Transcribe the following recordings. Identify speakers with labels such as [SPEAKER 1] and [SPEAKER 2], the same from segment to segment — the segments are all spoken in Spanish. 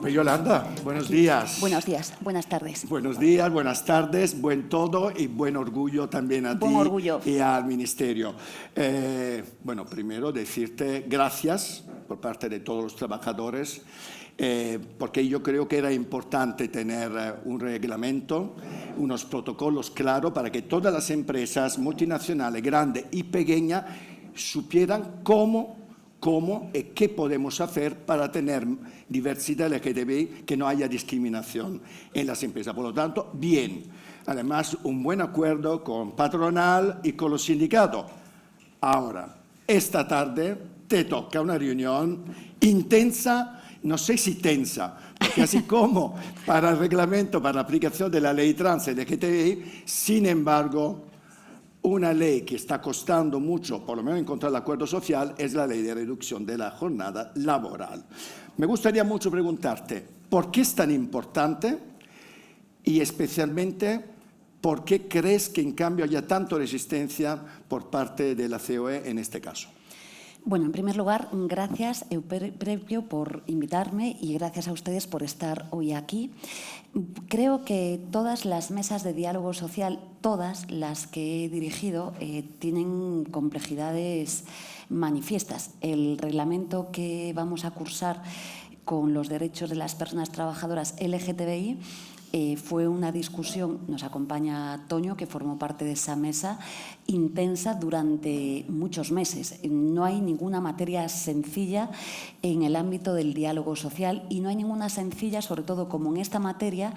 [SPEAKER 1] Pues Yolanda, buenos días.
[SPEAKER 2] Buenos días, buenas tardes.
[SPEAKER 1] Buenos días, buenas tardes, buen todo y buen orgullo también a ti y al Ministerio. Bueno, primero decirte gracias por parte de todos los trabajadores, porque yo creo que era importante tener un reglamento, unos protocolos claros para que todas las empresas multinacionales, grandes y pequeñas, supieran cómo y qué podemos hacer para tener diversidad LGTBI, que no haya discriminación en las empresas. Por lo tanto, bien. Además, un buen acuerdo con patronal y con los sindicatos. Ahora, esta tarde te toca una reunión intensa, no sé si tensa, porque así como para el reglamento, para la aplicación de la ley trans LGTBI, sin embargo, una ley que está costando mucho, por lo menos encontrar el acuerdo social, es la ley de reducción de la jornada laboral. Me gustaría mucho preguntarte, ¿por qué es tan importante? Y especialmente, ¿por qué crees que en cambio haya tanta resistencia por parte de la COE en este caso?
[SPEAKER 2] Bueno, en primer lugar, gracias, Euprepio, por invitarme y gracias a ustedes por estar hoy aquí. Creo que todas las mesas de diálogo social, todas las que he dirigido, tienen complejidades manifiestas. El reglamento que vamos a cursar con los derechos de las personas trabajadoras LGTBI fue una discusión, nos acompaña Toño, que formó parte de esa mesa, intensa durante muchos meses. No hay ninguna materia sencilla en el ámbito del diálogo social y no hay ninguna sencilla, sobre todo como en esta materia,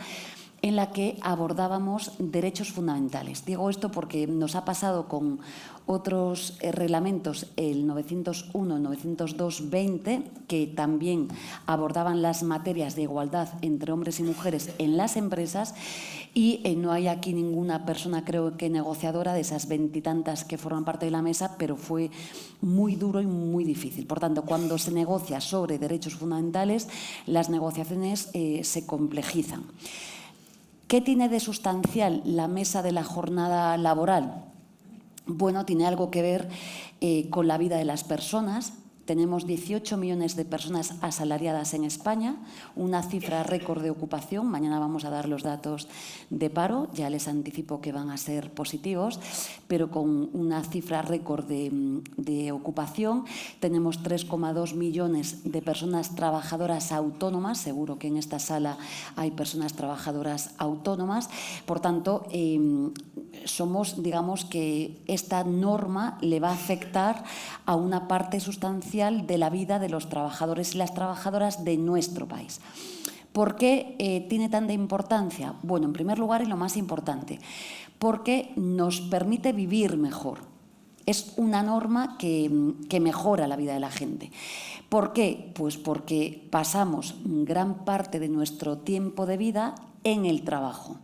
[SPEAKER 2] en la que abordábamos derechos fundamentales. Digo esto porque nos ha pasado con otros reglamentos, el 901, el 902-20, que también abordaban las materias de igualdad entre hombres y mujeres en las empresas y no hay aquí ninguna persona, creo que negociadora, de esas veintitantas que forman parte de la mesa, pero fue muy duro y muy difícil. Por tanto, cuando se negocia sobre derechos fundamentales, las negociaciones se complejizan. ¿Qué tiene de sustancial la mesa de la jornada laboral? Bueno, tiene algo que ver con la vida de las personas. Tenemos 18 millones de personas asalariadas en España, una cifra récord de ocupación. Mañana vamos a dar los datos de paro, ya les anticipo que van a ser positivos, pero con una cifra récord de ocupación. Tenemos 3,2 millones de personas trabajadoras autónomas, seguro que en esta sala hay personas trabajadoras autónomas. Por tanto, somos, digamos que esta norma le va a afectar a una parte sustancial de la vida de los trabajadores y las trabajadoras de nuestro país. ¿Por qué tiene tanta importancia? Bueno, en primer lugar, y lo más importante, porque nos permite vivir mejor. Es una norma que mejora la vida de la gente. ¿Por qué? Pues porque pasamos gran parte de nuestro tiempo de vida en el trabajo.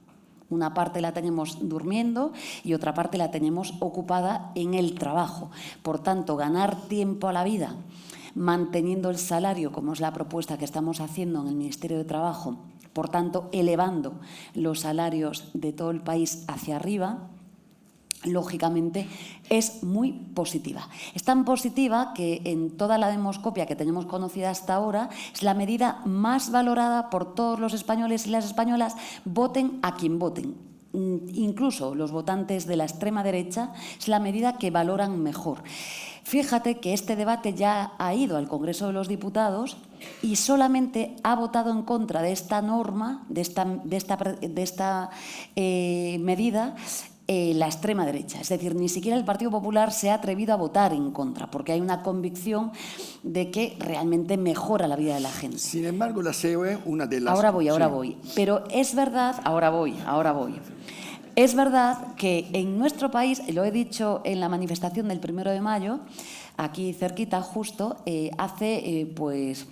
[SPEAKER 2] Una parte la tenemos durmiendo y otra parte la tenemos ocupada en el trabajo. Por tanto, ganar tiempo a la vida manteniendo el salario, como es la propuesta que estamos haciendo en el Ministerio de Trabajo, por tanto, elevando los salarios de todo el país hacia arriba, lógicamente es muy positiva. Es tan positiva que en toda la demoscopia que tenemos conocida hasta ahora es la medida más valorada por todos los españoles y las españolas, voten a quien voten. Incluso los votantes de la extrema derecha es la medida que valoran mejor. Fíjate que este debate ya ha ido al Congreso de los Diputados y solamente ha votado en contra de esta norma, de esta medida, la extrema derecha. Es decir, ni siquiera el Partido Popular se ha atrevido a votar en contra, porque hay una convicción de que realmente mejora la vida de la gente.
[SPEAKER 1] Sin embargo, la COE, una de las...
[SPEAKER 2] Ahora voy. Pero es verdad, ahora voy. Es verdad que en nuestro país, lo he dicho en la manifestación del 1 de mayo, aquí cerquita justo, hace pues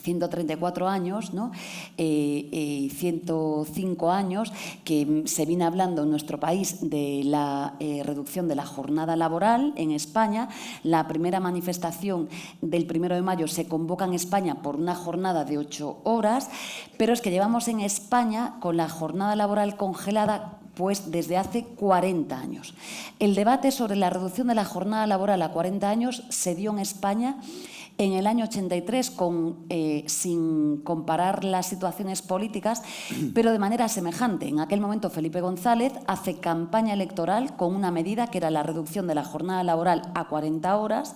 [SPEAKER 2] 134 años, ¿no? 105 años que se viene hablando en nuestro país de la reducción de la jornada laboral en España. La primera manifestación del 1 de mayo se convoca en España por una jornada de 8 horas, pero es que llevamos en España con la jornada laboral congelada pues desde hace 40 años. El debate sobre la reducción de la jornada laboral a 40 años se dio en España en el año 83, sin comparar las situaciones políticas, pero de manera semejante. En aquel momento Felipe González hace campaña electoral con una medida que era la reducción de la jornada laboral a 40 horas,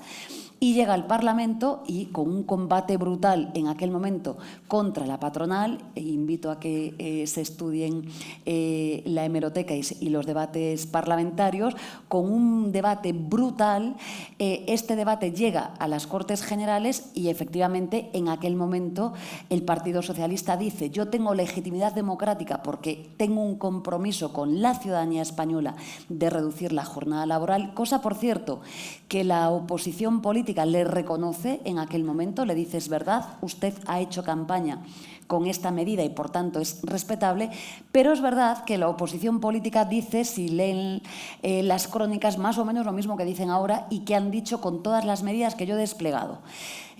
[SPEAKER 2] y llega al Parlamento y con un combate brutal en aquel momento contra la patronal, invito a que se estudien la hemeroteca y los debates parlamentarios, con un debate brutal, este debate llega a las Cortes Generales y efectivamente en aquel momento el Partido Socialista dice: yo tengo legitimidad democrática porque tengo un compromiso con la ciudadanía española de reducir la jornada laboral, cosa, por cierto, que la oposición política le reconoce en aquel momento, le dice: es verdad, usted ha hecho campaña con esta medida y por tanto es respetable, pero es verdad que la oposición política dice, si leen las crónicas, más o menos lo mismo que dicen ahora y que han dicho con todas las medidas que yo he desplegado,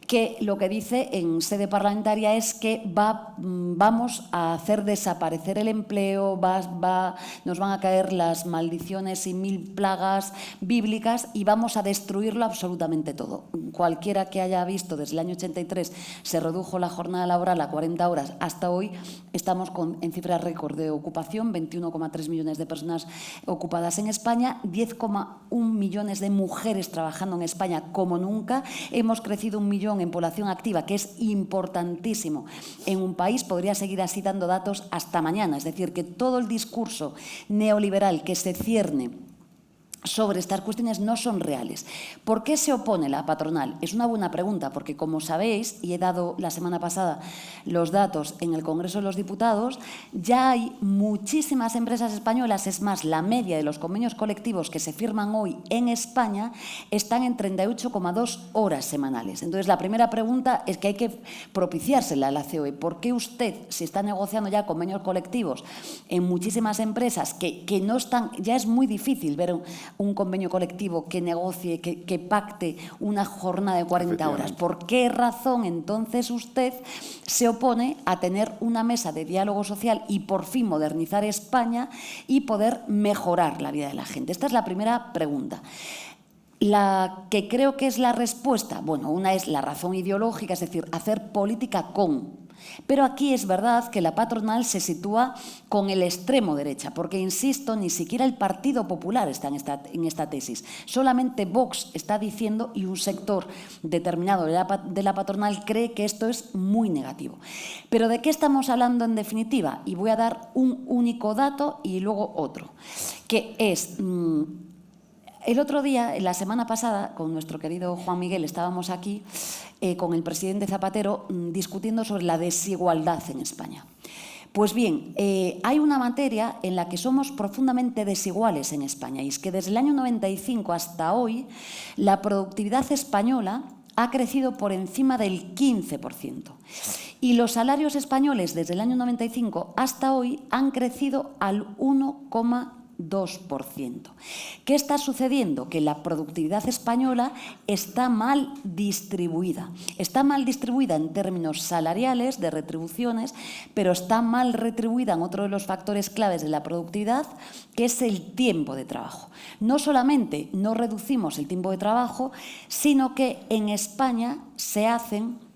[SPEAKER 2] que lo que dice en sede parlamentaria es que vamos a hacer desaparecer el empleo, nos van a caer las maldiciones y 1000 plagas bíblicas y vamos a destruirlo absolutamente todo. Cualquiera que haya visto desde el año 83 se redujo la jornada laboral a 40 horas, hasta hoy estamos en cifras récord de ocupación, 21,3 millones de personas ocupadas en España, 10,1 millones de mujeres trabajando en España como nunca, hemos crecido 1 millón en población activa, que es importantísimo en un país. Podría seguir así dando datos hasta mañana. Es decir, que todo el discurso neoliberal que se cierne sobre estas cuestiones no son reales. ¿Por qué se opone la patronal? Es una buena pregunta, porque como sabéis, y he dado la semana pasada los datos en el Congreso de los Diputados, ya hay muchísimas empresas españolas, es más, la media de los convenios colectivos que se firman hoy en España están en 38,2 horas semanales. Entonces, la primera pregunta es que hay que propiciársela a la COE. ¿Por qué usted, si está negociando ya convenios colectivos en muchísimas empresas que no están, ya es muy difícil ver un convenio colectivo que negocie, que pacte una jornada de 40 horas? ¿Por qué razón entonces usted se opone a tener una mesa de diálogo social y por fin modernizar España y poder mejorar la vida de la gente? Esta es la primera pregunta. La que creo que es la respuesta, bueno, una es la razón ideológica, es decir, hacer política con. Pero aquí es verdad que la patronal se sitúa con el extremo derecha, porque, insisto, ni siquiera el Partido Popular está en esta tesis. Solamente Vox está diciendo, y un sector determinado de la patronal cree que esto es muy negativo. Pero ¿de qué estamos hablando en definitiva? Y voy a dar un único dato y luego otro, que es... El otro día, la semana pasada, con nuestro querido Juan Miguel, estábamos aquí con el presidente Zapatero discutiendo sobre la desigualdad en España. Pues bien, hay una materia en la que somos profundamente desiguales en España, y es que desde el año 95 hasta hoy la productividad española ha crecido por encima del 15%. Y los salarios españoles desde el año 95 hasta hoy han crecido al 1,2%. ¿Qué está sucediendo? Que la productividad española está mal distribuida. Está mal distribuida en términos salariales, de retribuciones, pero está mal retribuida en otro de los factores claves de la productividad, que es el tiempo de trabajo. No solamente no reducimos el tiempo de trabajo, sino que en España se hacen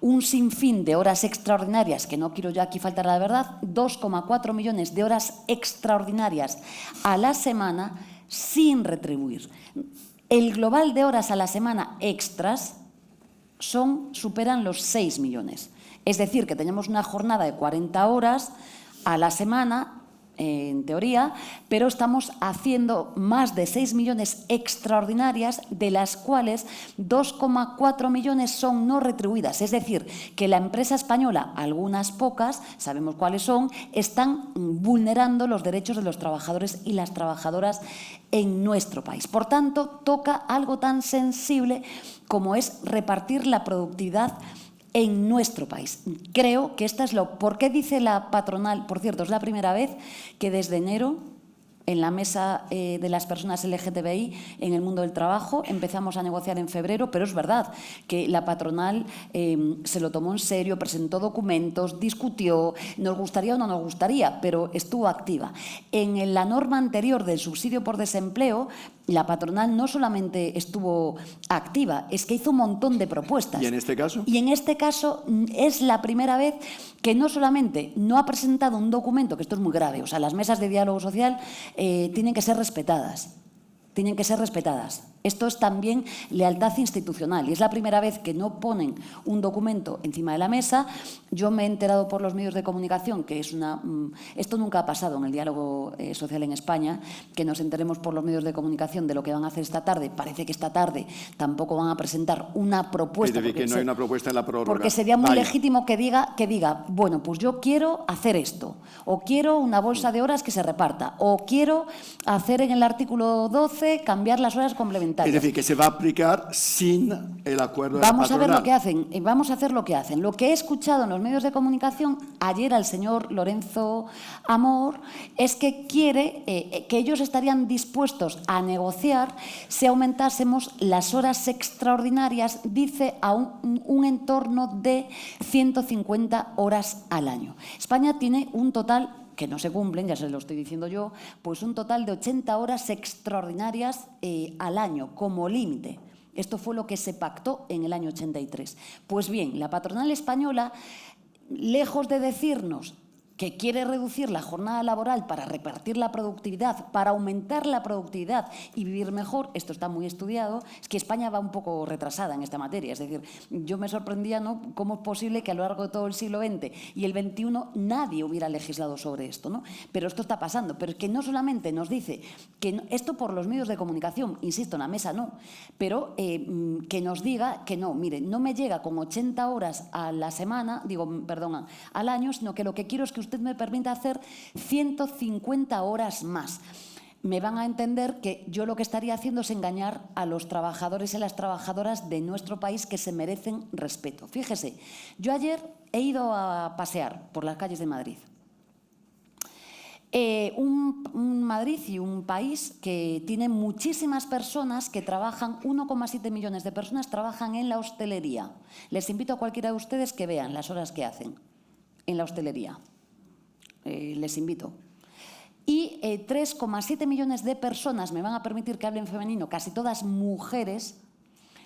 [SPEAKER 2] un sinfín de horas extraordinarias, que no quiero yo aquí faltar a la verdad, 2,4 millones de horas extraordinarias a la semana sin retribuir. El global de horas a la semana extras superan los 6 millones. Es decir, que tenemos una jornada de 40 horas a la semana, en teoría, pero estamos haciendo más de 6 millones extraordinarias, de las cuales 2,4 millones son no retribuidas. Es decir, que la empresa española, algunas pocas, sabemos cuáles son, están vulnerando los derechos de los trabajadores y las trabajadoras en nuestro país. Por tanto, toca algo tan sensible como es repartir la productividad en nuestro país. Creo que esta es ¿Por qué dice la patronal? Por cierto, es la primera vez que desde enero, en la mesa de las personas LGTBI en el mundo del trabajo, empezamos a negociar en febrero, pero es verdad que la patronal se lo tomó en serio, presentó documentos, discutió, nos gustaría o no nos gustaría, pero estuvo activa. En la norma anterior del subsidio por desempleo, la patronal no solamente estuvo activa, es que hizo un montón de propuestas.
[SPEAKER 1] ¿Y en este caso?
[SPEAKER 2] Y en este caso es la primera vez que no solamente no ha presentado un documento, que esto es muy grave, o sea, las mesas de diálogo social tienen que ser respetadas. Tienen que ser respetadas. Esto es también lealtad institucional y es la primera vez que no ponen un documento encima de la mesa. Yo me he enterado por los medios de comunicación que es esto nunca ha pasado en el diálogo social en España, que nos enteremos por los medios de comunicación de lo que van a hacer esta tarde. Parece que esta tarde tampoco van a presentar una propuesta.
[SPEAKER 1] Es decir, que no hay una propuesta en la prórroga.
[SPEAKER 2] Porque sería muy legítimo que diga, bueno, pues yo quiero hacer esto, o quiero una bolsa de horas que se reparta, o quiero hacer en el artículo 12 cambiar las horas complementarias.
[SPEAKER 1] Es decir, que se va a aplicar sin el acuerdo de la patronal.
[SPEAKER 2] Vamos a ver lo que hacen, vamos a hacer lo que hacen. Lo que he escuchado en los medios de comunicación ayer al señor Lorenzo Amor es que quiere que ellos estarían dispuestos a negociar si aumentásemos las horas extraordinarias, dice, a un entorno de 150 horas al año. España tiene un total, que no se cumplen, ya se lo estoy diciendo yo, pues un total de 80 horas extraordinarias al año como límite. Esto fue lo que se pactó en el año 83. Pues bien, la patronal española, lejos de decirnos que quiere reducir la jornada laboral para repartir la productividad, para aumentar la productividad y vivir mejor, esto está muy estudiado, es que España va un poco retrasada en esta materia. Es decir, yo me sorprendía, ¿no?, cómo es posible que a lo largo de todo el siglo XX y el XXI nadie hubiera legislado sobre esto, ¿no? Pero esto está pasando. Pero es que no solamente nos dice que esto por los medios de comunicación, insisto, en la mesa no, pero que nos diga que no, mire, no me llega con 80 horas a la semana, al año, sino que lo que quiero es que usted me permita hacer 150 horas más. Me van a entender que yo lo que estaría haciendo es engañar a los trabajadores y las trabajadoras de nuestro país que se merecen respeto. Fíjese, yo ayer he ido a pasear por las calles de Madrid. Un Madrid y un país que tiene muchísimas personas que trabajan, 1,7 millones de personas trabajan en la hostelería. Les invito a cualquiera de ustedes que vean las horas que hacen en la hostelería. Les invito. Y 3,7 millones de personas, me van a permitir que hable en femenino, casi todas mujeres,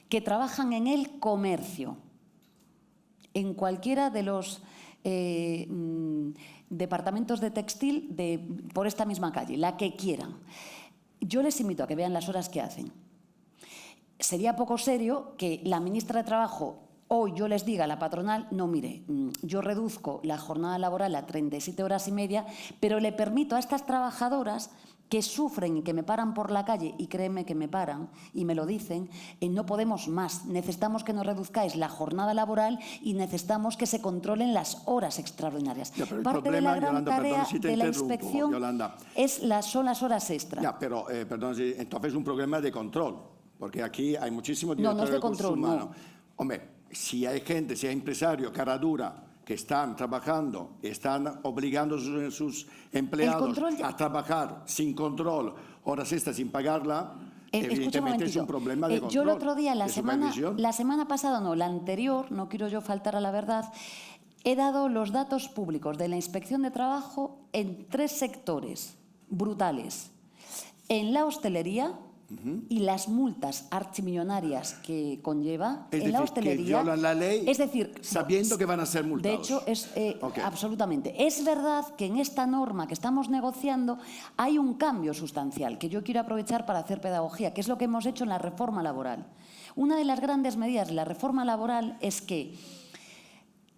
[SPEAKER 2] que trabajan en el comercio, en cualquiera de los departamentos de textil por esta misma calle, la que quieran. Yo les invito a que vean las horas que hacen. Sería poco serio que la ministra de Trabajo hoy yo les diga a la patronal, no, mire, yo reduzco la jornada laboral a 37 horas y media, pero le permito a estas trabajadoras que sufren y que me paran por la calle, y créeme que me paran y me lo dicen, no podemos más, necesitamos que nos reduzcáis la jornada laboral y necesitamos que se controlen las horas extraordinarias.
[SPEAKER 1] Ya,
[SPEAKER 2] parte de la gran tarea de la inspección son las horas extra.
[SPEAKER 1] Ya, pero, perdón, entonces es un problema de control, porque aquí hay muchísimos directores
[SPEAKER 2] no es de control,
[SPEAKER 1] humanos. No. Hombre, si hay gente, si hay empresarios, cara dura, que están trabajando, están obligando a sus empleados a trabajar sin control, horas extras sin pagarla, evidentemente es un problema de control.
[SPEAKER 2] Yo el otro día, la semana pasada, no, la anterior, no quiero yo faltar a la verdad, he dado los datos públicos de la Inspección de Trabajo en 3 sectores brutales. En la hostelería, y las multas archimillonarias que conlleva en la hostelería.
[SPEAKER 1] Que violan la ley,
[SPEAKER 2] es decir,
[SPEAKER 1] sabiendo que van a ser multados.
[SPEAKER 2] De hecho, absolutamente. Es verdad que en esta norma que estamos negociando hay un cambio sustancial que yo quiero aprovechar para hacer pedagogía, que es lo que hemos hecho en la reforma laboral. Una de las grandes medidas de la reforma laboral es que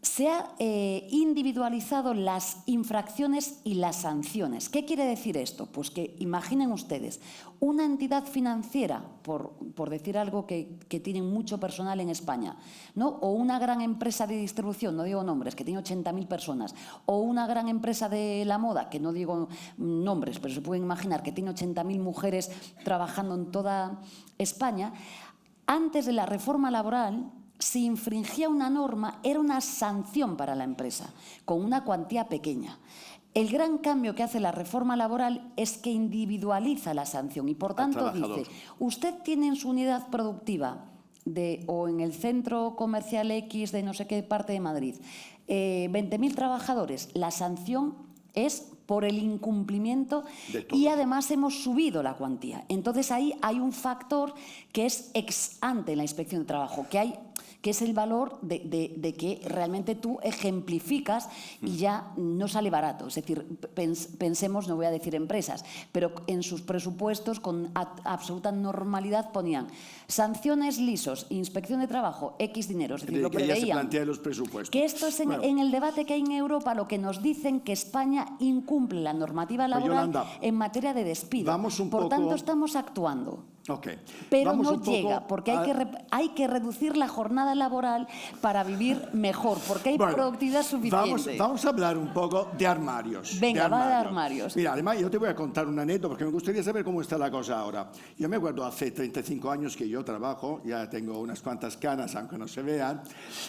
[SPEAKER 2] se ha individualizado las infracciones y las sanciones. ¿Qué quiere decir esto? Pues que imaginen ustedes, una entidad financiera, por decir algo que tiene mucho personal en España, ¿no? O una gran empresa de distribución, no digo nombres, que tiene 80.000 personas, o una gran empresa de la moda, que no digo nombres, pero se pueden imaginar que tiene 80.000 mujeres trabajando en toda España. Antes de la reforma laboral, si infringía una norma, era una sanción para la empresa, con una cuantía pequeña. El gran cambio que hace la reforma laboral es que individualiza la sanción y, por tanto, dice, usted tiene en su unidad productiva o en el centro comercial X de no sé qué parte de Madrid, 20.000 trabajadores, la sanción es por el incumplimiento y además hemos subido la cuantía. Entonces ahí hay un factor que es ex ante en la Inspección de Trabajo, que es el valor de que realmente tú ejemplificas y ya no sale barato. Es decir, pensemos, no voy a decir empresas, pero en sus presupuestos con absoluta normalidad ponían sanciones lisos, Inspección de Trabajo, X dinero. Es decir, lo
[SPEAKER 1] que ya se plantea los presupuestos.
[SPEAKER 2] Que esto es en el debate que hay en Europa, lo que nos dicen que España incumple la normativa laboral en materia de despido. Por tanto, estamos actuando.
[SPEAKER 1] Okay.
[SPEAKER 2] Pero no llega, porque hay que reducir la jornada laboral para vivir mejor, porque hay productividad suficiente.
[SPEAKER 1] Vamos a hablar un poco de armarios.
[SPEAKER 2] Venga, va de armarios.
[SPEAKER 1] Mira, además yo te voy a contar una anécdota, porque me gustaría saber cómo está la cosa ahora. Yo me acuerdo hace 35 años que yo trabajo, ya tengo unas cuantas canas, aunque no se vean,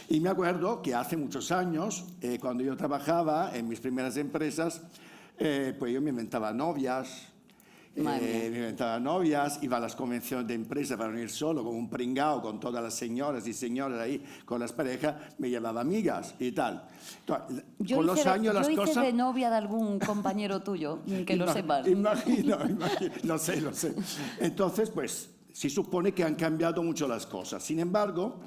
[SPEAKER 1] y me acuerdo que hace muchos años, cuando yo trabajaba en mis primeras empresas, pues yo me inventaba novias, me inventaba novias, iba a las convenciones de empresa para venir solo, como un pringao, con todas las señoras y señores ahí, con las parejas, me llevaba amigas y tal. Entonces, con los años las cosas...
[SPEAKER 2] Yo hice de novia de algún compañero tuyo, que lo sepas.
[SPEAKER 1] Imagino, lo sé. Entonces, pues, se supone que han cambiado mucho las cosas. Sin embargo,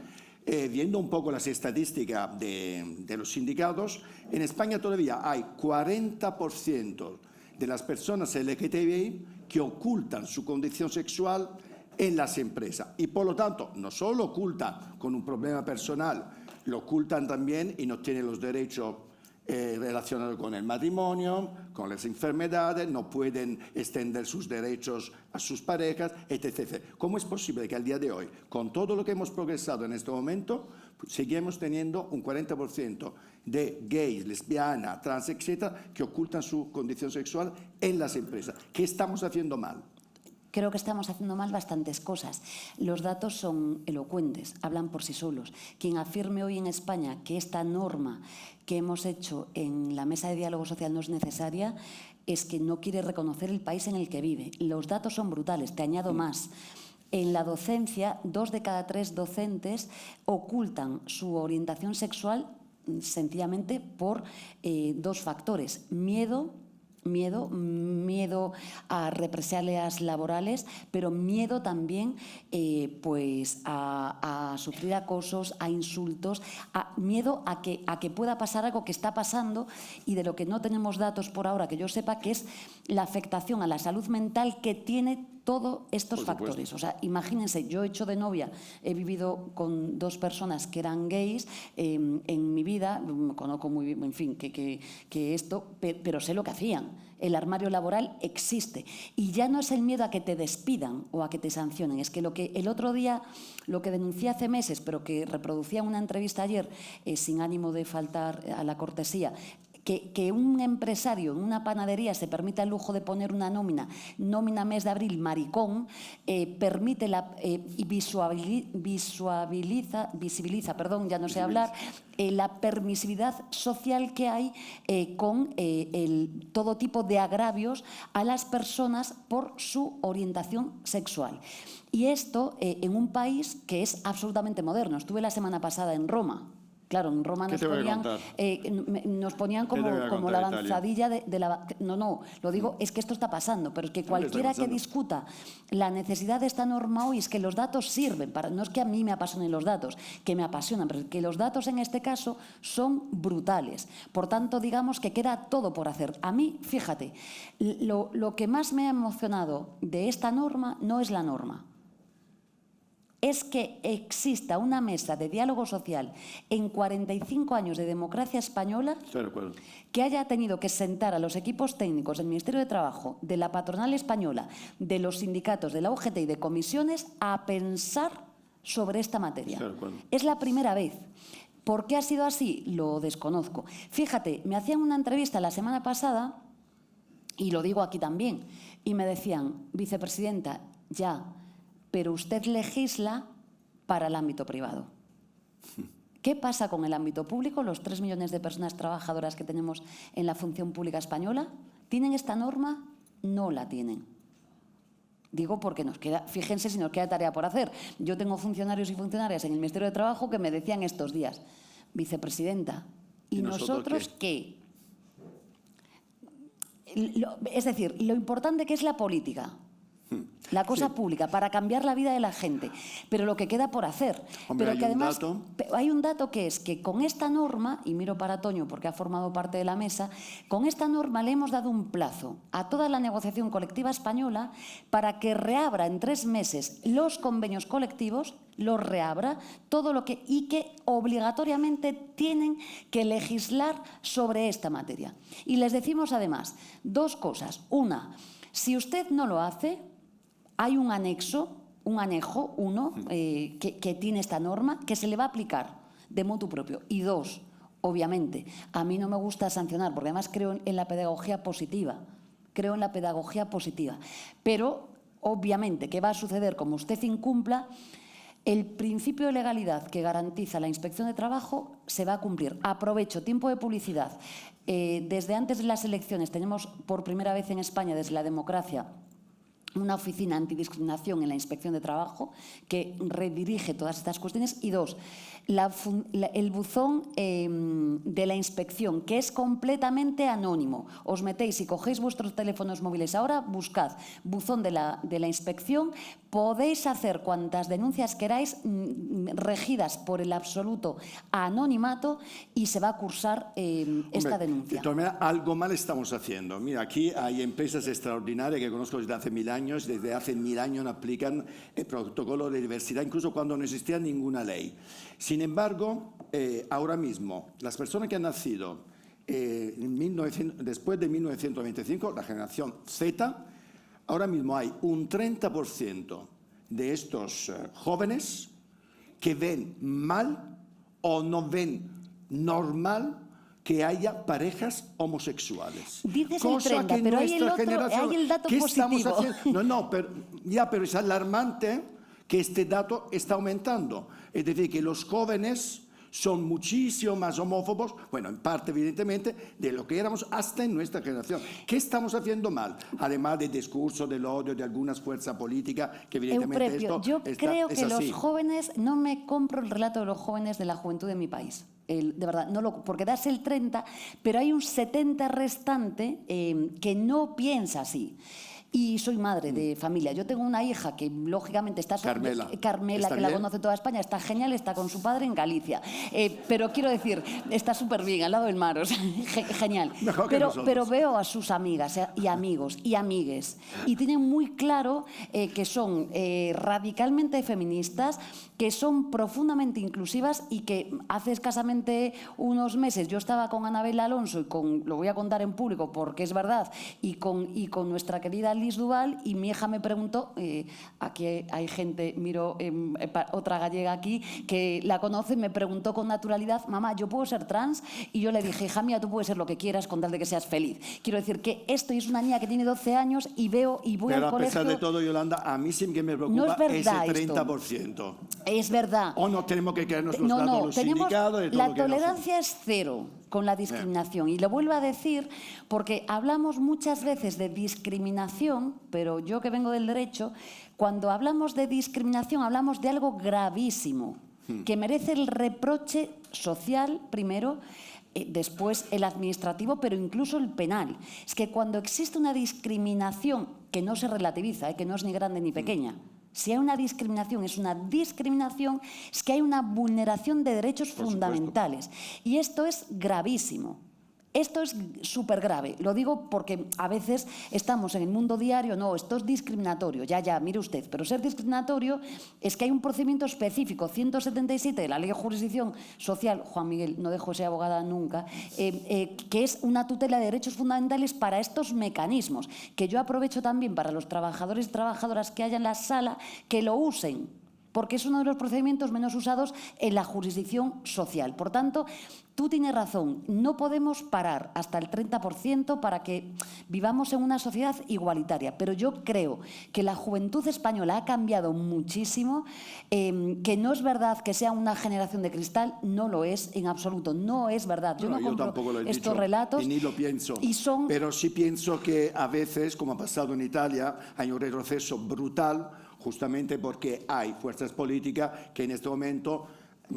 [SPEAKER 1] viendo un poco las estadísticas de los sindicatos, en España todavía hay 40% de las personas LGTBI que ocultan su condición sexual en las empresas. Y por lo tanto, no solo lo ocultan con un problema personal, lo ocultan también y no tienen los derechos relacionados con el matrimonio, con las enfermedades, no pueden extender sus derechos a sus parejas, etc. ¿Cómo es posible que al día de hoy, con todo lo que hemos progresado en este momento, seguimos teniendo un 40% de gays, lesbianas, trans, etcétera, que ocultan su condición sexual en las empresas? ¿Qué estamos haciendo mal?
[SPEAKER 2] Creo que estamos haciendo mal bastantes cosas. Los datos son elocuentes, hablan por sí solos. Quien afirme hoy en España que esta norma que hemos hecho en la mesa de diálogo social no es necesaria es que no quiere reconocer el país en el que vive. Los datos son brutales, te añado más. En la docencia, 2 de cada 3 docentes ocultan su orientación sexual sencillamente por 2 factores: miedo a represalias laborales, pero miedo también pues a sufrir acosos, a insultos, miedo a que pueda pasar algo que está pasando y de lo que no tenemos datos por ahora, que yo sepa, que es la afectación a la salud mental que tiene todos estos factores. O sea, imagínense, yo he hecho de novia, he vivido con 2 personas que eran gays en mi vida, conozco muy bien, en fin, que esto, pero sé lo que hacían. El armario laboral existe. Y ya no es el miedo a que te despidan o a que te sancionen. Es que el otro día, lo que denuncié hace meses, pero que reproducía en una entrevista ayer, sin ánimo de faltar a la cortesía, que un empresario en una panadería se permita el lujo de poner una nómina mes de abril maricón, permite y visibiliza, ya no sé hablar, la permisividad social que hay con todo tipo de agravios a las personas por su orientación sexual. Y esto en un país que es absolutamente moderno. Estuve la semana pasada en Roma. Claro, en Roma nos ponían como la avanzadilla de la... No, lo digo, es que esto está pasando, pero es que cualquiera que discuta la necesidad de esta norma hoy es que los datos sirven para... No es que a mí me apasionen los datos, que me apasionan, pero es que los datos en este caso son brutales. Por tanto, digamos que queda todo por hacer. A mí, fíjate, lo que más me ha emocionado de esta norma no es la norma. Es que exista una mesa de diálogo social en 45 años de democracia española que haya tenido que sentar a los equipos técnicos del Ministerio de Trabajo, de la patronal española, de los sindicatos, de la UGT y de comisiones a pensar sobre esta materia. Es la primera vez. ¿Por qué ha sido así? Lo desconozco. Fíjate, me hacían una entrevista la semana pasada, y lo digo aquí también, y me decían, vicepresidenta, ya, pero usted legisla para el ámbito privado. ¿Qué pasa con el ámbito público? Los 3 millones de personas trabajadoras que tenemos en la función pública española, ¿tienen esta norma? No la tienen. Digo porque nos queda, fíjense si nos queda tarea por hacer. Yo tengo funcionarios y funcionarias en el Ministerio de Trabajo que me decían estos días, vicepresidenta, ¿y nosotros qué? Es decir, lo importante que es la política. La cosa pública, para cambiar la vida de la gente, pero lo que queda por hacer.
[SPEAKER 1] Hombre,
[SPEAKER 2] pero que además hay un dato que es que con esta norma, y miro para Toño porque ha formado parte de la mesa, con esta norma le hemos dado un plazo a toda la negociación colectiva española para que reabra en 3 meses los convenios colectivos, los reabra, todo lo que, y que obligatoriamente tienen que legislar sobre esta materia. Y les decimos además 2 cosas. Una, si usted no lo hace, hay un anexo, un anejo 1 que tiene esta norma que se le va a aplicar de motu propio. Y 2, obviamente, a mí no me gusta sancionar porque además creo en la pedagogía positiva. Creo en la pedagogía positiva. Pero, obviamente, ¿qué va a suceder? Como usted incumpla, el principio de legalidad que garantiza la Inspección de Trabajo se va a cumplir. Aprovecho, tiempo de publicidad. Desde antes de las elecciones tenemos por primera vez en España, desde la democracia, una oficina antidiscriminación en la Inspección de Trabajo que redirige todas estas cuestiones. Y 2, el buzón de la inspección, que es completamente anónimo. Os metéis y cogéis vuestros teléfonos móviles ahora, buscad buzón de la inspección, podéis hacer cuantas denuncias queráis regidas por el absoluto anonimato y se va a cursar esta denuncia.
[SPEAKER 1] De todas maneras, algo mal estamos haciendo. Mira, aquí hay empresas extraordinarias que conozco desde hace 1000 años, desde hace 1000 años no aplican el protocolo de diversidad, incluso cuando no existía ninguna ley. Sin embargo, ahora mismo, las personas que han nacido después de 1995, la generación Z, ahora mismo hay un 30% de estos jóvenes que ven mal o no ven normal que haya parejas homosexuales.
[SPEAKER 2] Dices el 30, pero hay el dato positivo.
[SPEAKER 1] Pero es alarmante que este dato está aumentando. Es decir, que los jóvenes son muchísimo más homófobos, bueno, en parte evidentemente, de lo que éramos hasta en nuestra generación. ¿Qué estamos haciendo mal? Además del discurso del odio de algunas fuerzas políticas, que evidentemente
[SPEAKER 2] Euprepio, yo creo que los jóvenes, no me compro el relato de los jóvenes de la juventud de mi país. De verdad, porque das el 30, pero hay un 70 restante que no piensa así. Y soy madre de familia. Yo tengo una hija que, lógicamente, está...
[SPEAKER 1] Carmela,
[SPEAKER 2] que la conoce toda España, está genial, está con su padre en Galicia. Pero quiero decir, está súper bien, al lado del mar, o sea, genial. Pero veo a sus amigas y amigos y amigues y tienen muy claro que son radicalmente feministas, que son profundamente inclusivas y que hace escasamente unos meses yo estaba con Anabel Alonso y lo voy a contar en público porque es verdad, y con nuestra querida Liz Duval, y mi hija me preguntó, aquí hay gente, miro otra gallega aquí, que la conoce, me preguntó con naturalidad, mamá, ¿yo puedo ser trans? Y yo le dije, hija mía, tú puedes ser lo que quieras con tal de que seas feliz. Quiero decir que esto es una niña que tiene 12 años y veo y voy al colegio...
[SPEAKER 1] Pero a pesar de todo, Yolanda, a mí sí que me preocupa ese 30%.
[SPEAKER 2] Es verdad.
[SPEAKER 1] O no tenemos que creernos los datos, los sindicatos... De todo
[SPEAKER 2] la tolerancia es cero con la discriminación. Y lo vuelvo a decir porque hablamos muchas veces de discriminación, pero yo que vengo del derecho, cuando hablamos de discriminación hablamos de algo gravísimo, que merece el reproche social primero, después el administrativo, pero incluso el penal. Es que cuando existe una discriminación que no se relativiza, que no es ni grande ni pequeña, si hay una discriminación, es una discriminación, es que hay una vulneración de derechos fundamentales. Y esto es gravísimo. Esto es súper grave. Lo digo porque a veces estamos en el mundo diario, no, esto es discriminatorio. Ya, mire usted. Pero ser discriminatorio es que hay un procedimiento específico, 177 de la Ley de Jurisdicción Social, Juan Miguel, no dejo de ser abogada nunca, que es una tutela de derechos fundamentales para estos mecanismos, que yo aprovecho también para los trabajadores y trabajadoras que haya en la sala que lo usen, porque es uno de los procedimientos menos usados en la jurisdicción social. Por tanto, tú tienes razón, no podemos parar hasta el 30% para que vivamos en una sociedad igualitaria, pero yo creo que la juventud española ha cambiado muchísimo, que no es verdad que sea una generación de cristal, no lo es en absoluto, no es verdad. Yo
[SPEAKER 1] tampoco lo he
[SPEAKER 2] estos
[SPEAKER 1] dicho,
[SPEAKER 2] relatos.
[SPEAKER 1] y ni lo pienso. Pero sí pienso que a veces, como ha pasado en Italia, hay un retroceso brutal, justamente porque hay fuerzas políticas que en este momento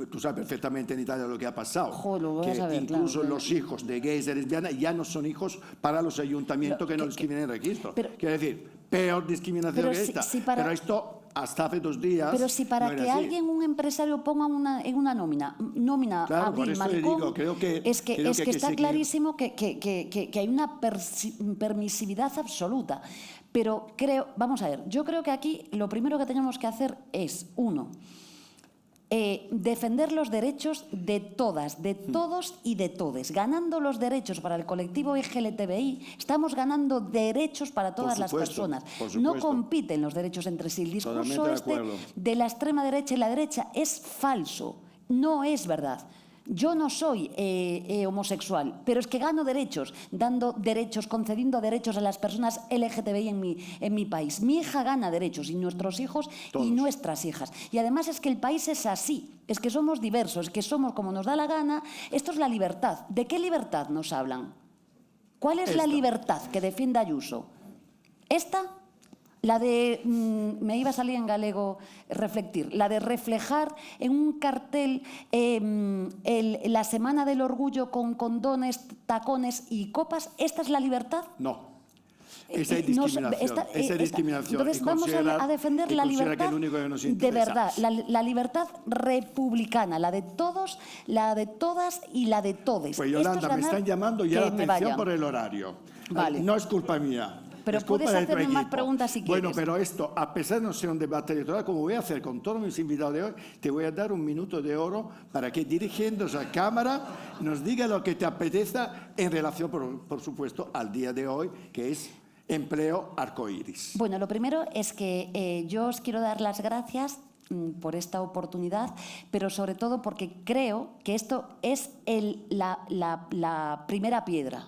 [SPEAKER 1] Tú sabes perfectamente en Italia lo que ha pasado.
[SPEAKER 2] Joder, lo voy a saber,
[SPEAKER 1] incluso
[SPEAKER 2] claro.
[SPEAKER 1] los hijos de gays y lesbianas ya no son hijos para los ayuntamientos que no les escriben en el registro. Quiero decir, peor discriminación que esta. Pero esto hasta hace 2 días.
[SPEAKER 2] Pero si para
[SPEAKER 1] no
[SPEAKER 2] que alguien, un empresario, ponga en una nómina
[SPEAKER 1] claro,
[SPEAKER 2] Abril Maricón,
[SPEAKER 1] digo, creo que
[SPEAKER 2] está clarísimo que hay una permisividad absoluta. Pero vamos a ver, yo creo que aquí lo primero que tenemos que hacer es, defender los derechos de todas, de todos y de todes. Ganando los derechos para el colectivo LGTBI, estamos ganando derechos para todas las personas. No compiten los derechos entre sí. El discurso de la extrema derecha y la derecha es falso, no es verdad. Yo no soy homosexual, pero es que gano derechos, dando derechos, concediendo derechos a las personas LGTBI en mi país. Mi hija gana derechos y nuestros hijos y nuestras hijas. Y además es que el país es así, es que somos diversos, es que somos como nos da la gana. Esto es la libertad. ¿De qué libertad nos hablan? ¿Cuál es la libertad que defiende Ayuso? ¿Esta? La de, me iba a salir en galego, reflectir, la de reflejar en un cartel la Semana del Orgullo con condones, tacones y copas. ¿Esta es la libertad?
[SPEAKER 1] No. Esa es discriminación.
[SPEAKER 2] Entonces vamos a defender la libertad de verdad, la libertad republicana, la de todos, la de todas y la de todes.
[SPEAKER 1] Pues Yolanda, me están llamando ya la atención por el horario.
[SPEAKER 2] Vale.
[SPEAKER 1] No es culpa mía.
[SPEAKER 2] Pero puedes hacerme más preguntas si quieres.
[SPEAKER 1] Bueno, pero esto, a pesar de no ser un debate electoral, como voy a hacer con todos mis invitados de hoy, te voy a dar 1 minuto de oro para que, dirigiéndose a cámara, nos diga lo que te apetezca en relación, por supuesto, al día de hoy, que es empleo arcoíris.
[SPEAKER 2] Bueno, lo primero es que yo os quiero dar las gracias por esta oportunidad, pero sobre todo porque creo que esto es la primera piedra.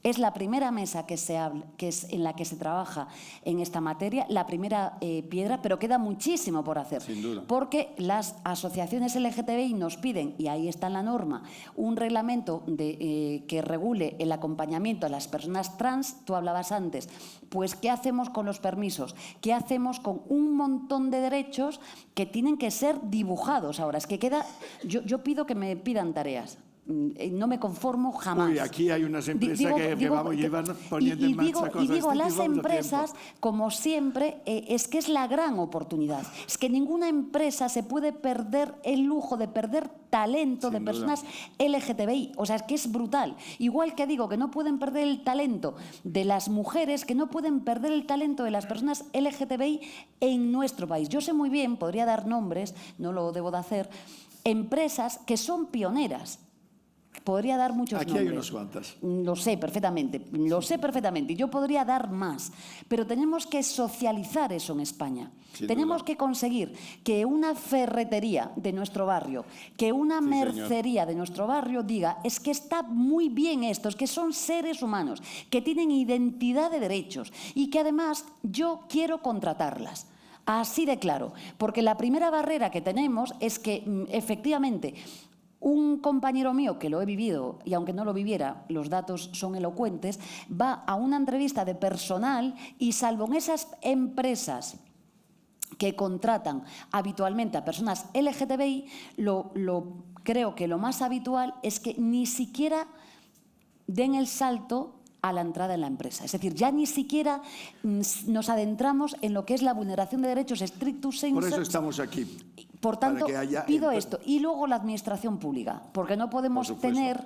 [SPEAKER 2] Es la primera mesa que es en la que se trabaja en esta materia, la primera piedra, pero queda muchísimo por hacer.
[SPEAKER 1] Sin duda.
[SPEAKER 2] Porque las asociaciones LGTBI nos piden, y ahí está en la norma, un reglamento que regule el acompañamiento a las personas trans. Tú hablabas antes, pues ¿qué hacemos con los permisos? ¿Qué hacemos con un montón de derechos que tienen que ser dibujados ahora? Es que queda, yo pido que me pidan tareas. No me conformo jamás.
[SPEAKER 1] Uy, aquí hay unas empresas que vamos llevando poniendo en marcha cosas.
[SPEAKER 2] Y digo a las empresas, como siempre, es que es la gran oportunidad. Es que ninguna empresa se puede perder el lujo de perder talento de personas LGTBI. O sea, es que es brutal. Igual que digo que no pueden perder el talento de las mujeres, que no pueden perder el talento de las personas LGTBI en nuestro país. Yo sé muy bien, podría dar nombres, no lo debo de hacer, empresas que son pioneras. Podría dar muchos nombres.
[SPEAKER 1] Aquí hay unas cuantas.
[SPEAKER 2] Lo sé perfectamente, y yo podría dar más, pero tenemos que socializar eso en España. Tenemos que conseguir que una ferretería de nuestro barrio, que una mercería de nuestro barrio diga, es que está muy bien esto, es que son seres humanos, que tienen identidad de derechos y que además yo quiero contratarlas. Así de claro, porque la primera barrera que tenemos es que efectivamente un compañero mío, que lo he vivido, y aunque no lo viviera, los datos son elocuentes, va a una entrevista de personal y salvo en esas empresas que contratan habitualmente a personas LGTBI, creo que lo más habitual es que ni siquiera den el salto a la entrada en la empresa. Es decir, ya ni siquiera nos adentramos en lo que es la vulneración de derechos stricto sensu.
[SPEAKER 1] Por eso estamos aquí.
[SPEAKER 2] Por tanto, pido esto. Y luego la administración pública, porque no podemos tener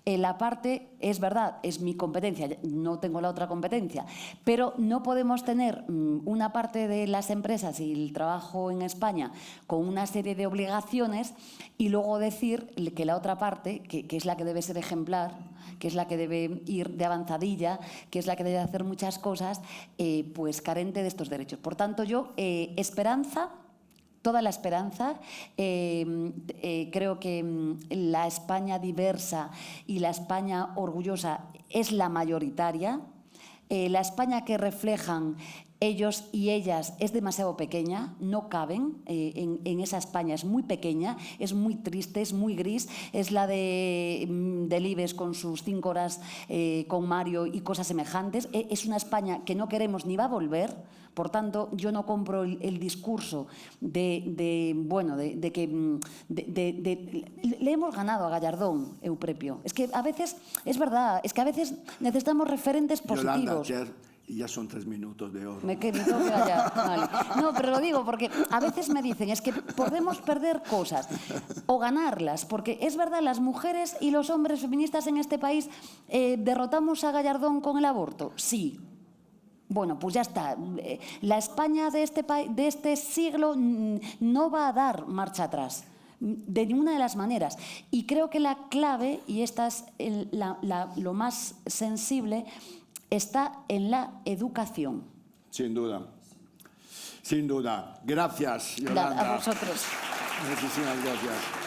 [SPEAKER 2] la parte, es verdad, es mi competencia, no tengo la otra competencia, pero no podemos tener una parte de las empresas y el trabajo en España con una serie de obligaciones y luego decir que la otra parte, que es la que debe ser ejemplar, que es la que debe ir de avanzadilla, que es la que debe hacer muchas cosas, pues carente de estos derechos. Por tanto, yo, esperanza, toda la esperanza. Creo que la España diversa y la España orgullosa es la mayoritaria. La España que reflejan ellos y ellas es demasiado pequeña, no caben en esa España, es muy pequeña, es muy triste, es muy gris, es la de Delibes con sus 5 horas con Mario y cosas semejantes. Es una España que no queremos ni va a volver. Por tanto, yo no compro el discurso de que le hemos ganado a Gallardón, Euprepio. Es que a veces, es verdad, es que a veces necesitamos referentes positivos.
[SPEAKER 1] Yolanda, ya son 3 minutos de oro.
[SPEAKER 2] Me tengo que callar. Vale. No, pero lo digo porque a veces me dicen, es que podemos perder cosas o ganarlas, porque es verdad, las mujeres y los hombres feministas en este país derrotamos a Gallardón con el aborto. Sí. Bueno, pues ya está. La España de este siglo no va a dar marcha atrás, de ninguna de las maneras. Y creo que la clave, y esta es lo más sensible, está en la educación.
[SPEAKER 1] Sin duda. Sin duda. Gracias, Yolanda.
[SPEAKER 2] A vosotros.
[SPEAKER 1] Muchísimas gracias.